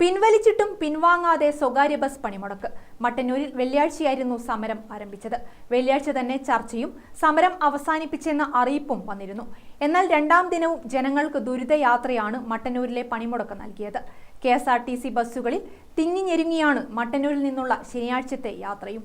പിൻവലിച്ചിട്ടും പിൻവാങ്ങാതെ സ്വകാര്യ ബസ് പണിമുടക്ക്. മട്ടന്നൂരിൽ വെള്ളിയാഴ്ചയായിരുന്നു സമരം ആരംഭിച്ചത്. വെള്ളിയാഴ്ച തന്നെ ചർച്ചയും സമരം അവസാനിപ്പിച്ചെന്ന അറിയിപ്പും വന്നിരുന്നു. എന്നാൽ രണ്ടാം ദിനവും ജനങ്ങൾക്ക് ദുരിതയാത്രയാണ് മട്ടന്നൂരിലെ പണിമുടക്ക് നൽകിയത്. KSRTC ബസ്സുകളിൽ തിങ്ങിഞ്ഞെരുങ്ങിയാണ് മട്ടന്നൂരിൽ നിന്നുള്ള ശനിയാഴ്ചത്തെ യാത്രയും.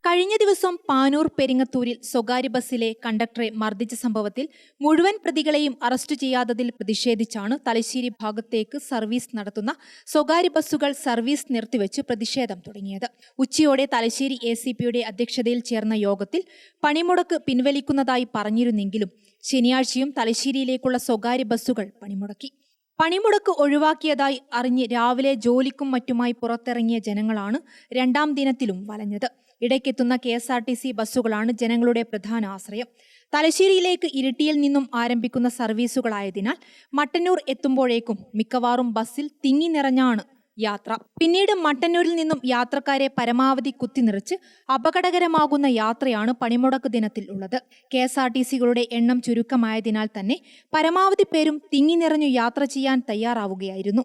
കഴിഞ്ഞ ദിവസം പാനൂർ പെരിങ്ങത്തൂരിൽ സ്വകാര്യ ബസ്സിലെ കണ്ടക്ടറെ മർദ്ദിച്ച സംഭവത്തിൽ മുഴുവൻ പ്രതികളെയും അറസ്റ്റ് ചെയ്യാത്തതിൽ പ്രതിഷേധിച്ചാണ് തലശ്ശേരി ഭാഗത്തേക്ക് സർവീസ് നടത്തുന്ന സ്വകാര്യ ബസ്സുകൾ സർവീസ് നിർത്തിവെച്ച് പ്രതിഷേധം തുടങ്ങിയത്. ഉച്ചയോടെ തലശ്ശേരി ACPയുടെ അധ്യക്ഷതയിൽ ചേർന്ന യോഗത്തിൽ പണിമുടക്ക് പിൻവലിക്കുന്നതായി പറഞ്ഞിരുന്നെങ്കിലും ശനിയാഴ്ചയും തലശ്ശേരിയിലേക്കുള്ള സ്വകാര്യ ബസ്സുകൾ പണിമുടക്കി. പണിമുടക്ക് ഒഴിവാക്കിയതായി അറിഞ്ഞ് രാവിലെ ജോലിക്കും മറ്റുമായി പുറത്തിറങ്ങിയ ജനങ്ങളാണ് രണ്ടാം ദിനത്തിലും വലഞ്ഞത്. ഇടയ്ക്കെത്തുന്ന KSRTC ബസ്സുകളാണ് ജനങ്ങളുടെ പ്രധാന ആശ്രയം. തലശ്ശേരിയിലേക്ക് ഇരിട്ടിയിൽ നിന്നും ആരംഭിക്കുന്ന സർവീസുകളായതിനാൽ മട്ടന്നൂർ എത്തുമ്പോഴേക്കും മിക്കവാറും ബസ്സിൽ തിങ്ങി നിറഞ്ഞാണ് യാത്ര. പിന്നീട് മട്ടന്നൂരിൽ നിന്നും യാത്രക്കാരെ പരമാവധി കുത്തിനിറച്ച് അപകടകരമാകുന്ന യാത്രയാണ് പണിമുടക്ക് ദിനത്തിൽ ഉള്ളത്. KSRTCകളുടെ എണ്ണം ചുരുക്കമായതിനാൽ തന്നെ പരമാവധി പേരും തിങ്ങി നിറഞ്ഞു യാത്ര ചെയ്യാൻ തയ്യാറാവുകയായിരുന്നു.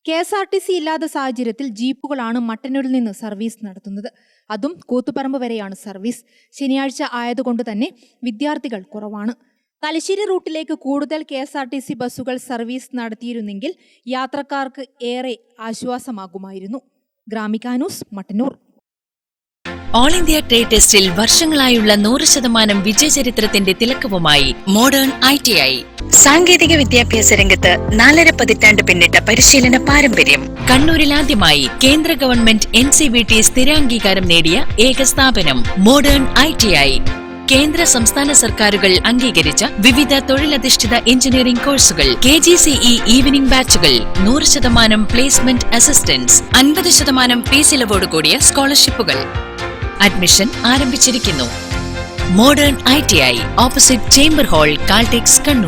KSRTC ഇല്ലാത്ത സാഹചര്യത്തിൽ ജീപ്പുകളാണ് മട്ടന്നൂരിൽ നിന്ന് സർവീസ് നടത്തുന്നത്. അതും കൂത്തുപറമ്പ് വരെയാണ് സർവീസ്. ശനിയാഴ്ച ആയതുകൊണ്ട് തന്നെ വിദ്യാർത്ഥികൾ കുറവാണ്. തലശ്ശേരി റൂട്ടിലേക്ക് കൂടുതൽ KSRTC ബസ്സുകൾ സർവീസ് നടത്തിയിരുന്നെങ്കിൽ യാത്രക്കാർക്ക് ഏറെ ആശ്വാസമാകുമായിരുന്നു. Gramika news, Mattannur. All India trade ടെസ്റ്റിൽ വർഷങ്ങളായുള്ള 100% വിജയചരിത്രത്തിന്റെ തിലക്കവുമായി മോഡേൺ ITI. സാങ്കേതിക വിദ്യാഭ്യാസ രംഗത്ത് 4.5 പതിറ്റാണ്ട് പിന്നിട്ട പരിശീലന പാരമ്പര്യം. കണ്ണൂരിൽ ആദ്യമായി കേന്ദ്ര ഗവൺമെന്റ് NCVT സ്ഥിരാംഗീകാരം നേടിയ ഏക സ്ഥാപനം മോഡേൺ ITI. കേന്ദ്ര സംസ്ഥാന സർക്കാരുകൾ അംഗീകരിച്ച വിവിധ തൊഴിലധിഷ്ഠിത എഞ്ചിനീയറിംഗ് കോഴ്സുകൾ, KGCE ഈവനിംഗ് ബാച്ചുകൾ, 100% പ്ലേസ്മെന്റ് അസിസ്റ്റൻസ്, 50% ഫീസ് ഇളവോട് കൂടിയ സ്കോളർഷിപ്പുകൾ. അഡ്മിഷൻ ആരംഭിച്ചിരിക്കുന്നു. Modern ITI, opposite chamber hall, Caltex, Kannur.